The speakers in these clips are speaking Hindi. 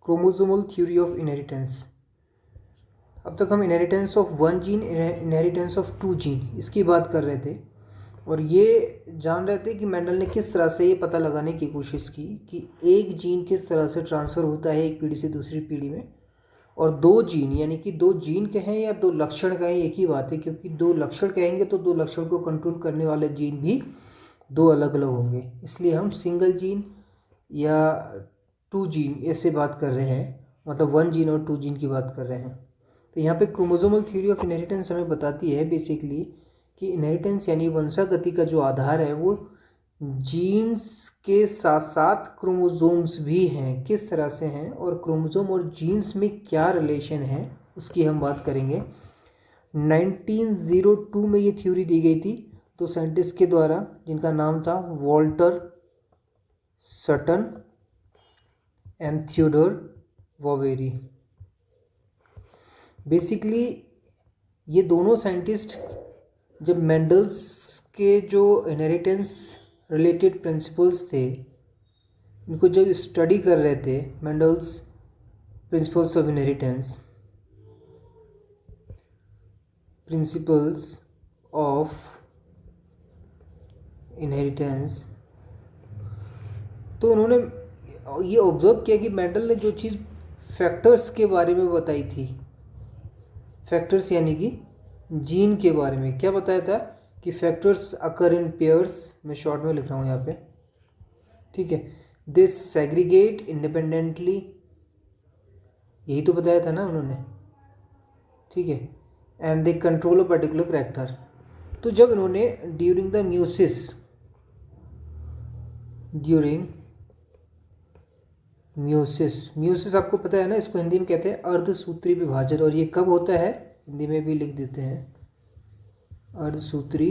Chromosomal theory of inheritance. अब तक हम inheritance of one gene, inheritance of two gene, इसकी बात कर रहे थे और ये जान रहे थे कि मेंडल ने किस तरह से ये पता लगाने की कोशिश की कि एक जीन किस तरह से ट्रांसफ़र होता है एक पीढ़ी से दूसरी पीढ़ी में, और दो जीन यानी कि दो जीन कहें या दो लक्षण कहें एक ही बात है, क्योंकि दो लक्षण कहेंगे तो दो लक्षण को कंट्रोल करने वाले जीन भी दो अलग अलग होंगे, इसलिए हम सिंगल जीन या टू जीन ऐसे बात कर रहे हैं, मतलब वन जीन और टू जीन की बात कर रहे हैं। तो यहाँ पे क्रोमोसोमल थ्योरी ऑफ इनहेरिटेंस हमें बताती है बेसिकली कि इनहेरिटेंस यानी वंशागति का जो आधार है वो जीन्स के साथ साथ क्रोमोसोम्स भी हैं, किस तरह से हैं और क्रोमोसोम और जीन्स में क्या रिलेशन है उसकी हम बात करेंगे। 1902 में ये थ्योरी दी गई थी दो साइंटिस्ट के द्वारा जिनका नाम था Walter Sutton and Theodore Boveri. Basically ये दोनों साइंटिस्ट जब मेंडल्स के जो इनहेरिटेंस रिलेटेड प्रिंसिपल्स थे इनको जब स्टडी कर रहे थे, Mendel's principles of inheritance, principles of inheritance, तो उन्होंने ये ऑब्जर्व किया कि मेंडल ने जो चीज़ फैक्टर्स के बारे में बताई थी, फैक्टर्स यानी कि जीन के बारे में क्या बताया था कि फैक्टर्स अकर इन पेयर्स, मैं शॉर्ट में लिख रहा हूँ यहाँ पे, ठीक है, दे सेग्रीगेट इंडिपेंडेंटली, यही तो बताया था ना उन्होंने, ठीक है, and they control a particular character. तो जब इन्होंने during the meiosis, during meiosis आपको पता है ना, इसको हिंदी में कहते हैं अर्धसूत्री विभाजन, और ये कब होता है हिंदी में भी लिख देते हैं, अर्धसूत्री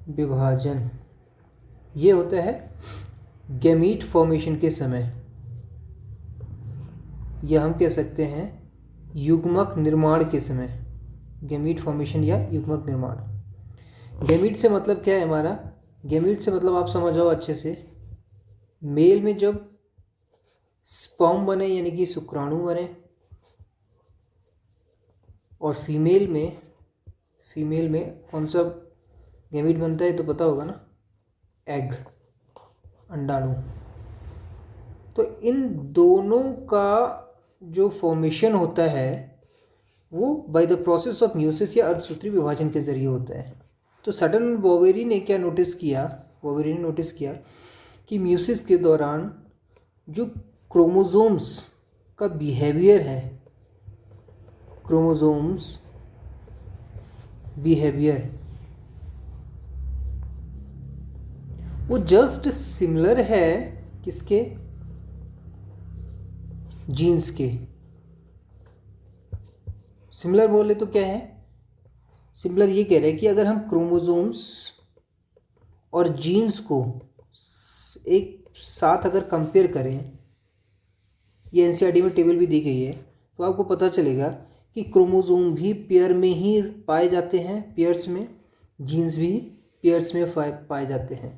विभाजन ये होता है गैमीट फॉर्मेशन के समय, या हम कह सकते हैं युग्मक निर्माण के समय, गैमीट फॉर्मेशन या युग्मक निर्माण। गैमीट से मतलब क्या है हमारा, गैमीट से मतलब आप समझ जाओ अच्छे से, मेल में जब स्पर्म बने यानी कि शुक्राणु बने, और फीमेल में कौन सा गैमीट बनता है तो पता होगा ना, एग, अंडाणु। तो इन दोनों का जो फॉर्मेशन होता है वो by the process of meiosis या अर्धसूत्री विभाजन के जरिए होता है। तो सटन वॉवेरी ने क्या नोटिस किया, वॉवेरी ने नोटिस किया कि म्यूसिस के दौरान जो क्रोमोसोम्स का बिहेवियर है, क्रोमोसोम्स बिहेवियर वो जस्ट सिमिलर है किसके, जीन्स के। सिमिलर बोले तो क्या है, सिमिलर ये कह रहे हैं कि अगर हम क्रोमोसोम्स और जीन्स को एक साथ अगर कंपेयर करें, ये एनसीईआरटी में टेबल भी दी गई है, तो आपको पता चलेगा कि क्रोमोसोम भी पेयर में ही पाए जाते हैं, पेयर्स में, जीन्स भी पेयर्स में पाए जाते हैं,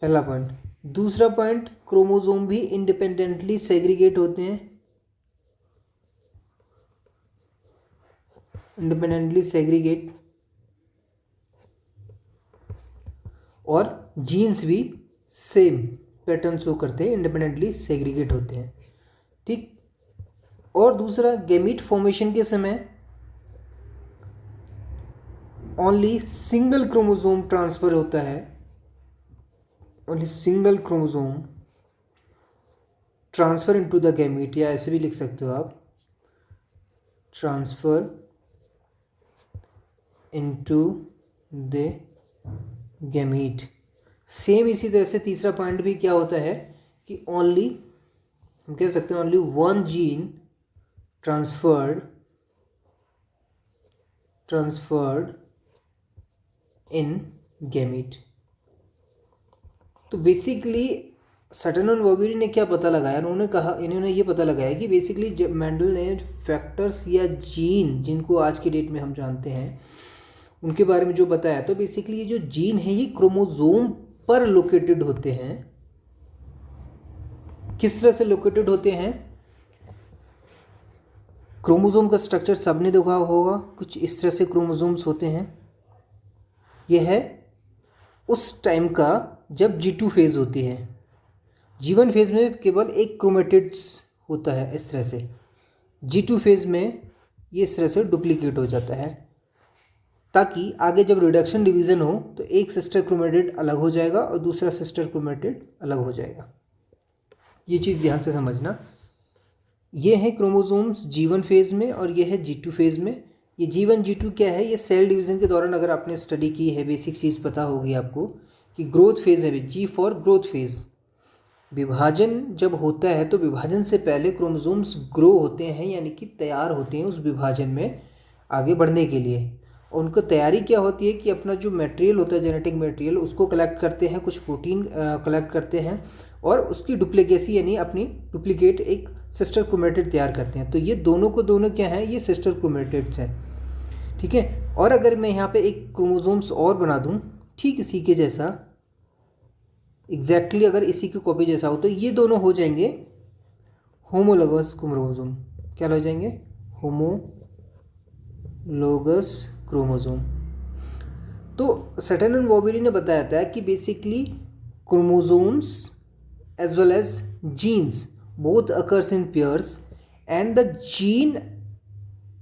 पहला पॉइंट। दूसरा पॉइंट, क्रोमोसोम भी इंडिपेंडेंटली सेग्रीगेट होते हैं, इंडिपेंडेंटली सेग्रीगेट, और जीन्स भी सेम पैटर्न शो करते हैं, इंडिपेंडेंटली सेग्रीगेट होते हैं, ठीक। और दूसरा, गैमीट फॉर्मेशन के समय ओनली सिंगल क्रोमोसोम ट्रांसफर होता है, only single chromosome transfer into the gamete, या ऐसे भी लिख सकते हो आप, transfer into the gamete. Same इसी तरह से तीसरा पॉइंट भी क्या होता है कि ओनली, हम कह सकते हैं ओनली वन जीन ट्रांसफर्ड इन गैमीट। तो बेसिकली सटन और वॉवेरी ने क्या पता लगाया, इन्होंने ये पता लगाया कि बेसिकली जब मेंडल ने फैक्टर्स या जीन जिनको आज की डेट में हम जानते हैं उनके बारे में जो बताया, तो बेसिकली ये जो जीन है ये क्रोमोसोम पर लोकेटेड होते हैं, किस तरह से लोकेटेड होते हैं? क्रोमोसोम का स्ट्रक्चर सबने देखा होगा, कुछ इस तरह से क्रोमोसोम्स होते हैं। यह है उस टाइम का जब G2 फेज़ होती है। G1 फेज़ में केवल एक क्रोमेटिड्स होता है इस तरह से, G2 फेज़ में ये इस तरह से डुप्लीकेट हो जाता है, ताकि आगे जब रिडक्शन डिवीज़न हो तो एक सिस्टर क्रोमेटिड अलग हो जाएगा और दूसरा सिस्टर क्रोमेटिड अलग हो जाएगा। ये चीज़ ध्यान से समझना। ये है क्रोमोसोम्स G1 फेज़ में और ये है G2 फेज़ में। ये G1 G2 क्या है? ये सेल डिवीज़न के दौरान अगर आपने स्टडी की है, बेसिक चीज़ पता होगी आपको कि ग्रोथ फेज़ है, G फॉर ग्रोथ फेज़। विभाजन जब होता है तो विभाजन से पहले क्रोमोसोम्स ग्रो होते हैं, यानी कि तैयार होते हैं उस विभाजन में आगे बढ़ने के लिए। और उनको तैयारी क्या होती है कि अपना जो मटेरियल होता है, जेनेटिक मटेरियल, उसको कलेक्ट करते हैं, कुछ प्रोटीन कलेक्ट करते हैं और उसकी डुप्लीकेसी यानी अपनी डुप्लीकेट एक सिस्टर क्रोमेटिड तैयार करते हैं। तो ये दोनों को दोनों क्या हैं? ये सिस्टर क्रोमेटिड्स हैं, ठीक है। और अगर मैं यहाँ पे एक क्रोमोसोम्स और बना दूँ ठीक इसी के जैसा, एग्जैक्टली अगर इसी की कॉपी जैसा हो, तो ये दोनों हो जाएंगे होमोलोगस क्रोमोसोम। क्या हो जाएंगे? Homologous chromosome. तो सटन एंड वॉबेरी ने बताया था कि basically chromosomes as well as genes both occurs in pairs and the gene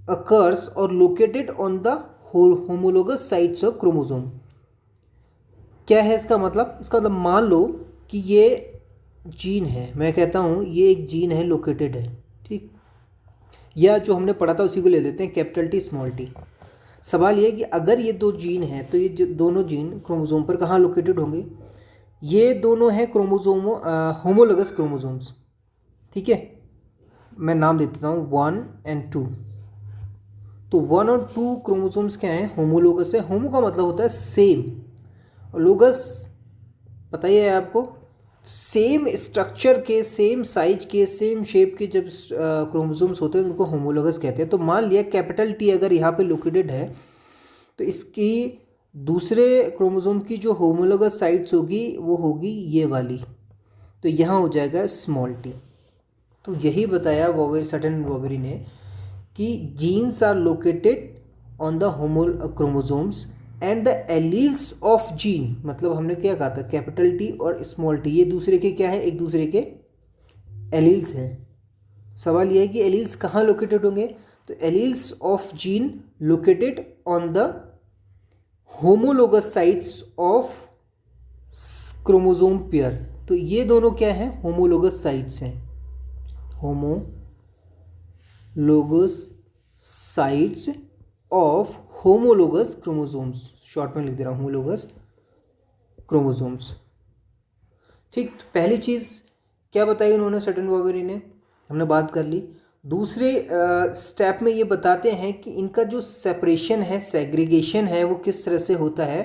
occurs or located on the homologous sites of chromosome। क्या है इसका मतलब? इसका मतलब मान लो कि ये जीन है, मैं कहता हूँ ये एक जीन है, लोकेटेड है, ठीक, या जो हमने पढ़ा था उसी को ले लेते हैं, कैपिटल टी स्मॉल टी। सवाल ये है कि अगर ये दो जीन हैं तो ये दोनों जीन क्रोमोसोम पर कहाँ लोकेटेड होंगे? ये दोनों हैं क्रोमोसोमो होमोलोगस क्रोमोसोम्स, ठीक है। मैं नाम दे देता हूँ 1 और 2। तो 1 और 2 क्रोमोसोम्स क्या हैं? होमोलोगस है। होमो का मतलब होता है सेम, और लोगस पता ही है आपको, सेम स्ट्रक्चर के, सेम साइज के, सेम शेप के जब क्रोमोसोम्स होते हैं उनको होमोलोगस कहते हैं। तो मान लिया कैपिटल टी अगर यहाँ पे लोकेटेड है तो इसकी दूसरे क्रोमोसोम की जो होमोलोगस साइट्स होगी वो होगी ये वाली, तो यहाँ हो जाएगा स्मॉल टी। तो यही बताया सटन वॉबेरी ने कि genes are located on the homo chromosomes and the alleles of gene, मतलब हमने क्या कहा था, कैपिटल टी और स्मॉल टी ये दूसरे के क्या है? एक दूसरे के एलील्स हैं। सवाल यह है कि एलील्स कहाँ लोकेटेड होंगे? तो alleles of gene located on the homologous sites of chromosome pair. तो ये दोनों क्या है? होमोलोगस साइट्स हैं, homologous sites of homologous chromosomes, short में लिख दे रहा हूँ होमोलोगस क्रोमोसोम्स, ठीक। तो पहली चीज़ क्या बताई उन्होंने सटन वॉबेरी ने, हमने बात कर ली। दूसरे स्टेप में ये बताते हैं कि इनका जो सेपरेशन है, सेग्रीगेशन है, वो किस तरह से होता है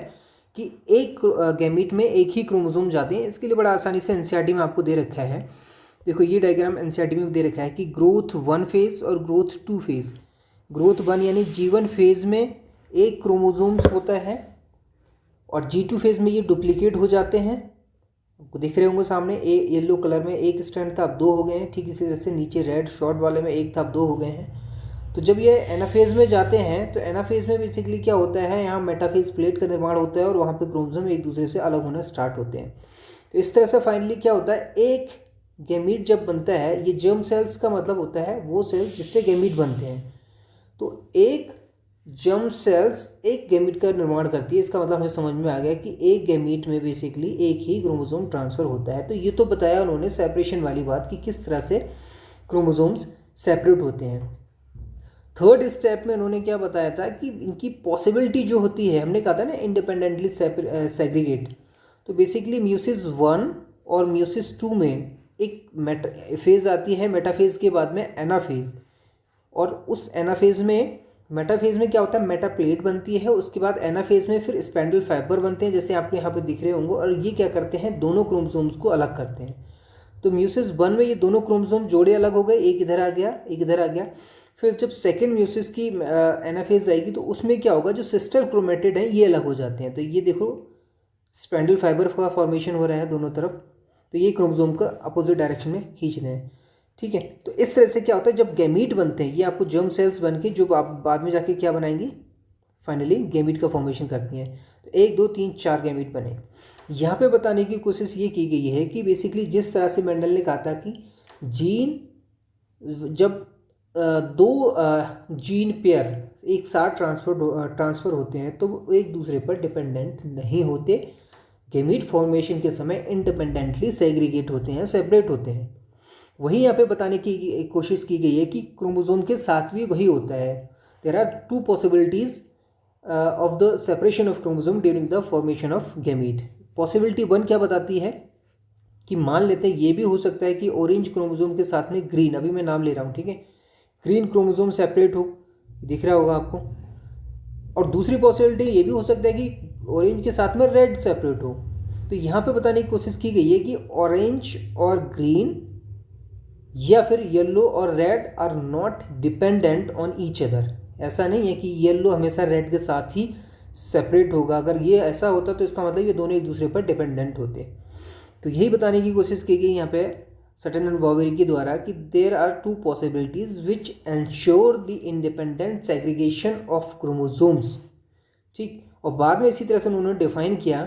कि एक गैमीट में एक ही क्रोमोसोम जाते हैं। इसके लिए बड़ा आसानी से एनसीईआरटी में आपको दे रखा है। देखो ये डायग्राम एनसीईआरटी में दे रखा है कि ग्रोथ 1 फेज़ और ग्रोथ 2 फेज़। ग्रोथ 1 यानी G1 फेज़ में एक क्रोमोसोम्स होता है और G2 फेज़ में ये डुप्लीकेट हो जाते हैं। आपको दिख रहे होंगे सामने, येलो कलर में एक स्ट्रैंड था, अब 2 हो गए हैं। ठीक इसी तरह से नीचे रेड शॉर्ट वाले में एक था, अब 2 हो गए हैं। तो जब ये एनाफेज में जाते हैं तो एनाफेज में बेसिकली क्या होता है, यहाँ मेटाफेज प्लेट का निर्माण होता है और वहाँ पे क्रोमोसोम एक दूसरे से अलग होना स्टार्ट होते हैं। तो इस तरह से फाइनली क्या होता है, एक गैमीट जब बनता है, ये जर्म सेल्स का मतलब होता है वो सेल्स जिससे गैमीट बनते हैं। तो एक जर्म सेल्स एक गैमीट का निर्माण करती है। इसका मतलब हमें समझ में आ गया कि एक गैमीट में बेसिकली एक ही क्रोमोसोम ट्रांसफ़र होता है। तो ये तो बताया उन्होंने सेपरेशन वाली बात कि किस तरह से क्रोमोसोम्स सेपरेट होते हैं। थर्ड स्टेप में उन्होंने क्या बताया था कि इनकी पॉसिबिलिटी जो होती है, हमने कहा था ना इंडिपेंडेंटली सेग्रीगेट। तो बेसिकली म्यूसिस 1 और म्यूसिस 2 में एक फेज़ आती है, मेटाफेज़ के बाद में एनाफेज़। और उस एनाफेज़ में, मेटाफेज़ में क्या होता है, मेटाप्लेट बनती है। उसके बाद एनाफेज़ में फिर स्पेंडल फाइबर बनते हैं, जैसे आपको यहाँ पे दिख रहे होंगे। और ये क्या करते हैं, दोनों क्रोमोसोम्स को अलग करते हैं। तो म्यूसिस 1 में ये दोनों क्रोमोसोम जोड़े अलग हो गए, एक इधर आ गया, एक इधर आ गया। फिर जब सेकेंड म्यूसिस की एनाफेज़ आएगी तो उसमें क्या होगा, जो सिस्टर क्रोमेटिड हैं ये अलग हो जाते हैं। तो ये देखो स्पेंडल फाइबर का फॉर्मेशन हो रहा है दोनों तरफ। तो ये क्रोमोसोम का अपोजिट डायरेक्शन में खींच रहे हैं, ठीक है। तो इस तरह से क्या होता है, जब गैमीट बनते हैं ये आपको जर्म सेल्स बन के जो आप बाद में जाके क्या बनाएंगी, फाइनली गैमीट का फॉर्मेशन करती हैं। तो 1 2 3 4 गैमीट बने। यहाँ पे बताने की कोशिश ये की गई है कि बेसिकली जिस तरह से मेंडल ने कहा था कि जीन जब दो जीन पेयर एक साथ ट्रांसफ़र होते हैं तो वो एक दूसरे पर डिपेंडेंट नहीं होते, गैमीट फॉर्मेशन के समय इंडिपेंडेंटली सेग्रीगेट होते हैं, सेपरेट होते हैं। वही यहाँ पे बताने की कोशिश की गई है कि क्रोमोसोम के साथ भी वही होता है। There are 2 possibilities of the separation of chromosome during the formation of gamete. Possibility 1 क्या बताती है कि मान लेते हैं ये भी हो सकता है कि ऑरेंज क्रोमोसोम के साथ में ग्रीन, अभी मैं नाम ले रहा हूँ, ठीक है, ग्रीन क्रोमोसोम सेपरेट हो, दिख रहा होगा आपको। और दूसरी पॉसिबिलिटी ये भी हो सकता है कि ऑरेंज के साथ में रेड सेपरेट हो। तो यहाँ पे बताने की कोशिश की गई है कि ऑरेंज और ग्रीन या फिर येलो और red are not dependent on each other. ऐसा नहीं है कि येलो हमेशा रेड के साथ ही सेपरेट होगा, अगर ये ऐसा होता तो इसका मतलब ये दोनों एक दूसरे पर डिपेंडेंट होते। तो यही बताने की कोशिश की गई यहाँ पे सटन एंड बॉवेरी के द्वारा कि there are 2 possibilities which ensure the independent segregation of chromosomes, ठीक। और बाद में इसी तरह से उन्होंने डिफाइन किया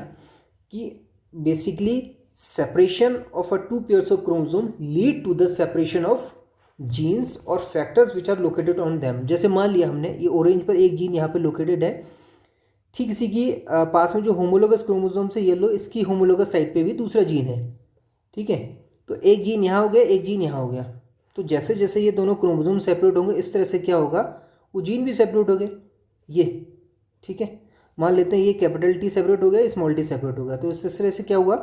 कि basically separation of a 2 pairs of chromosome lead to the separation of genes और factors which are located on them। जैसे मान लिया हमने ये ऑरेंज पर एक जीन यहाँ पे लोकेटेड है, ठीक इसी की पास में जो होमोलोगस क्रोमोसोम से येलो, इसकी होमोलोगस साइड पे भी दूसरा जीन है, ठीक है। तो एक जीन यहाँ हो गया, एक जीन यहाँ हो गया। तो जैसे जैसे ये दोनों क्रोमोसोम सेपरेट होंगे इस तरह से क्या होगा, वो जीन भी सेपरेट हो गए, ये, ठीक है। मान लेते हैं ये कैपिटल T सेपरेट हो गया, स्मॉल t सेपरेट होगा, तो इस तरह से क्या हुआ,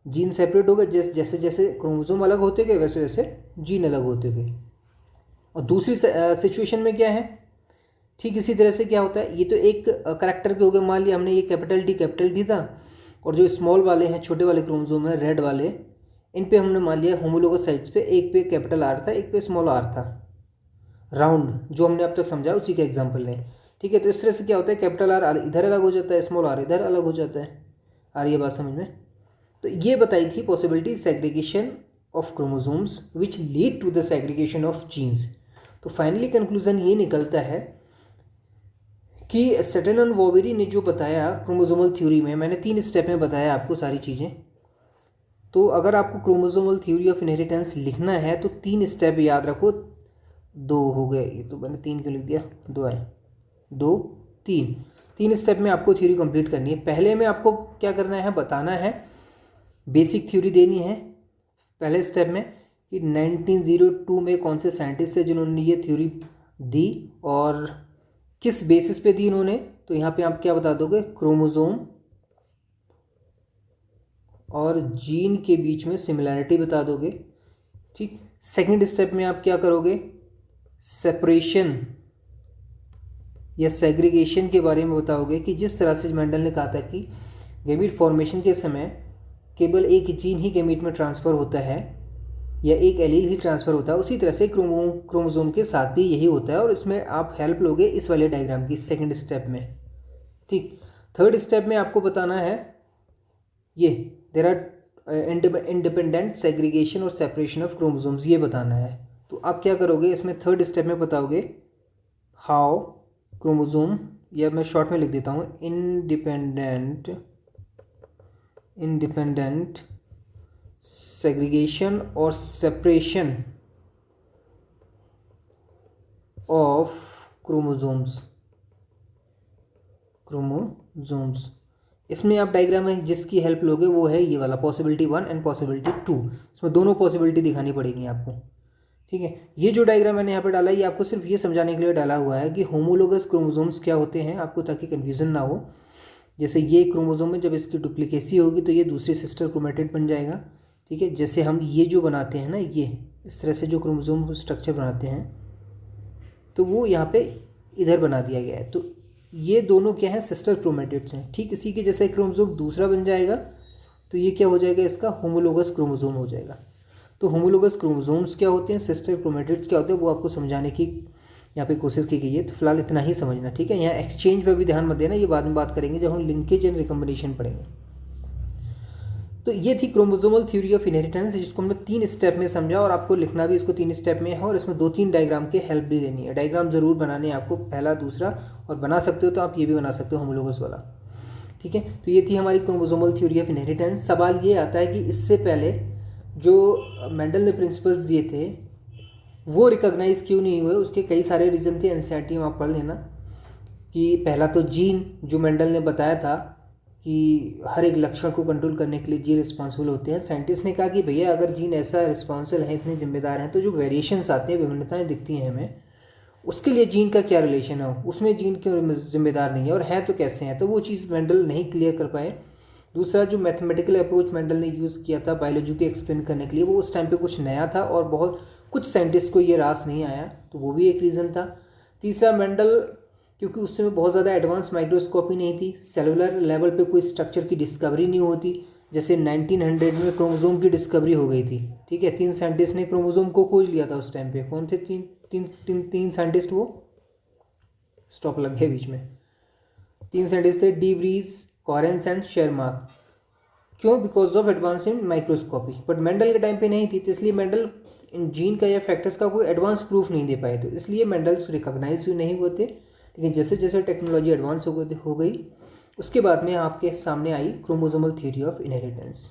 जीन सेपरेट हो गए। जैसे जैसे क्रोमोसोम अलग होते गए वैसे वैसे जीन अलग होते गए। और दूसरी सिचुएशन में क्या है, ठीक इसी तरह से क्या होता है, ये तो एक करैक्टर के हो गए। मान लिया हमने ये कैपिटल टी था और जो स्मॉल वाले हैं, छोटे वाले क्रोमोसोम हैं रेड वाले, इन पे हमने मान लिया होमोलोगस साइड्स पे, एक पे कैपिटल R था, एक पे स्मॉल r था, राउंड जो हमने अब तक समझा उसी का एग्जाम्पल है, ठीक है। तो इस तरह से क्या होता है, कैपिटल R इधर अलग हो जाता है, स्मॉल r इधर अलग हो जाता है। आ रही है बात समझ में। तो ये बताई थी possibility segregation of chromosomes which lead to the segregation of genes. तो फाइनली कंक्लूजन ये निकलता है कि सटन एंड बॉवेरी ने जो बताया क्रोमोसोमल थ्योरी में, मैंने 3 स्टेप में बताया आपको सारी चीज़ें। तो अगर आपको क्रोमोसोमल थ्योरी ऑफ इनहेरिटेंस लिखना है तो 3 स्टेप याद रखो। 2 हो गए, ये तो मैंने 3 क्यों लिख दिया, 2 आए, 2 3 स्टेप में आपको थ्योरी कंप्लीट करनी है। पहले में आपको क्या करना है, बताना है, बेसिक थ्योरी देनी है पहले स्टेप में कि 1902 में कौन से साइंटिस्ट थे जिन्होंने ये थ्योरी दी और किस बेसिस पे दी इन्होंने। तो यहाँ पे आप क्या बता दोगे, क्रोमोसोम और जीन के बीच में सिमिलैरिटी बता दोगे, ठीक। सेकंड स्टेप में आप क्या करोगे, सेपरेशन या सेग्रीगेशन के बारे में बताओगे कि जिस तरह से मेंडल ने कहा था कि गैमीट फॉर्मेशन के समय केवल एक जीन ही गैमीट में ट्रांसफ़र होता है या एक एलील ही ट्रांसफ़र होता है, उसी तरह से क्रोमोसोम के साथ भी यही होता है। और इसमें आप हेल्प लोगे इस वाले डायग्राम की सेकंड स्टेप में, ठीक। थर्ड स्टेप में आपको बताना है ये देयर आर इंडिपेंडेंट सेग्रीगेशन और सेपरेशन ऑफ क्रोमोसोम्स, ये बताना है। तो आप क्या करोगे इसमें, थर्ड स्टेप में बताओगे हाउ क्रोमोसोम, या मैं शॉर्ट में लिख देता हूँ, इंडिपेंडेंट सेग्रीगेशन और सेपरेशन ऑफ क्रोमोसोम्स। इसमें आप डायग्राम में जिसकी हेल्प लोगे वो है ये वाला, पॉसिबिलिटी 1 एंड पॉसिबिलिटी 2। इसमें दोनों पॉसिबिलिटी दिखानी पड़ेगी आपको, ठीक है। ये जो डायग्राम मैंने यहाँ पे डाला, ये आपको सिर्फ ये समझाने के लिए डाला हुआ है कि होमोलोगस क्रोमोसोम्स क्या होते हैं आपको, ताकि कन्फ्यूज़न ना हो। जैसे ये क्रोमोसोम में जब इसकी डुप्लीकेसी होगी तो ये दूसरी सिस्टर क्रोमेटिड बन जाएगा, ठीक है। जैसे हम ये जो बनाते हैं ना, ये इस तरह से जो क्रोमोसोम स्ट्रक्चर बनाते हैं तो वो यहाँ पे इधर बना दिया गया है। तो ये दोनों क्या है, सिस्टर क्रोमेटिड्स हैं, ठीक। इसी के जैसे क्रोमोसोम दूसरा बन जाएगा तो ये क्या हो जाएगा, इसका होमोलोगस क्रोमोसोम हो जाएगा। तो होमोलोगस क्रोमोसोम्स क्या होते हैं, सिस्टर क्रोमेटिड्स क्या होते हैं, वो आपको समझाने की यहाँ पे कोशिश की गई है। तो फिलहाल इतना ही समझना, ठीक है। यहाँ एक्सचेंज पर भी ध्यान मत देना, ये बाद में बात करेंगे जब हम लिंकेज एंड रिकम्बिनेशन पढ़ेंगे। तो ये थी क्रोमोसोमल थ्योरी ऑफ इनहेरिटेंस, जिसको हमने 3 स्टेप में समझा, और आपको लिखना भी इसको 3 स्टेप में है, और इसमें 2-3 डायग्राम की हेल्प भी लेनी है। डायग्राम ज़रूर बनाने हैं आपको, पहला दूसरा, और बना सकते हो तो आप ये भी बना सकते हो होमोलोगस वाला। ठीक है, तो ये थी हमारी क्रोमोसोमल थ्योरी ऑफ इनहेरिटेंस। सवाल ये आता है कि इससे पहले जो मेंडल ने प्रिंसिपल्स दिए थे वो रिकॉग्नाइज क्यों नहीं हुए। उसके कई सारे रीज़न थे, एनसीईआरटी में आप पढ़ लेना। कि पहला तो जीन, जो मेंडल ने बताया था कि हर एक लक्षण को कंट्रोल करने के लिए जीन रिस्पॉन्सिबल होते हैं। साइंटिस्ट ने कहा कि भैया अगर जीन ऐसा रिस्पॉन्सिबल है, इतने जिम्मेदार हैं, तो जो वेरिएशंस आते हैं, विभिन्नताएं दिखती हैं हमें, उसके लिए जीन का क्या रिलेशन है, उसमें जीन क्यों जिम्मेदार नहीं है, और है तो कैसे हैं। तो वो चीज़ मेंडल नहीं क्लियर कर पाए। दूसरा, जो मैथमेटिकल अप्रोच मेंडल ने यूज़ किया था बायोलॉजी को एक्सप्लेन करने के लिए, वो उस टाइम पे कुछ नया था और बहुत कुछ साइंटिस्ट को ये रास नहीं आया, तो वो भी एक रीज़न था। तीसरा, मेंडल क्योंकि उस समय बहुत ज़्यादा एडवांस माइक्रोस्कोपी नहीं थी, सेलुलर लेवल पे कोई स्ट्रक्चर की डिस्कवरी नहीं होती। जैसे 1900 में क्रोमोसोम की डिस्कवरी हो गई थी। ठीक है, 3 साइंटिस्ट ने क्रोमोसोम को खोज लिया था उस टाइम पे। कौन थे तीन साइंटिस्ट? वो स्टॉप लग गया बीच में। 3 साइंटिस्ट थे, डी ब्रीज, कॉरेंस एंड शेरमार्क। क्यों? Because of advance in microscopy. But Mendel के टाइम पे नहीं थी, तो इसलिए मेंडल इन जीन का या फैक्टर्स का कोई एडवांस प्रूफ नहीं दे पाए थे, इसलिए मेंडल्स रिकॉग्नाइज नहीं हुए थे। लेकिन जैसे जैसे टेक्नोलॉजी एडवांस हो गई, उसके बाद में आपके सामने आई क्रोमोसोमल थ्योरी ऑफ इनहेरिटेंस।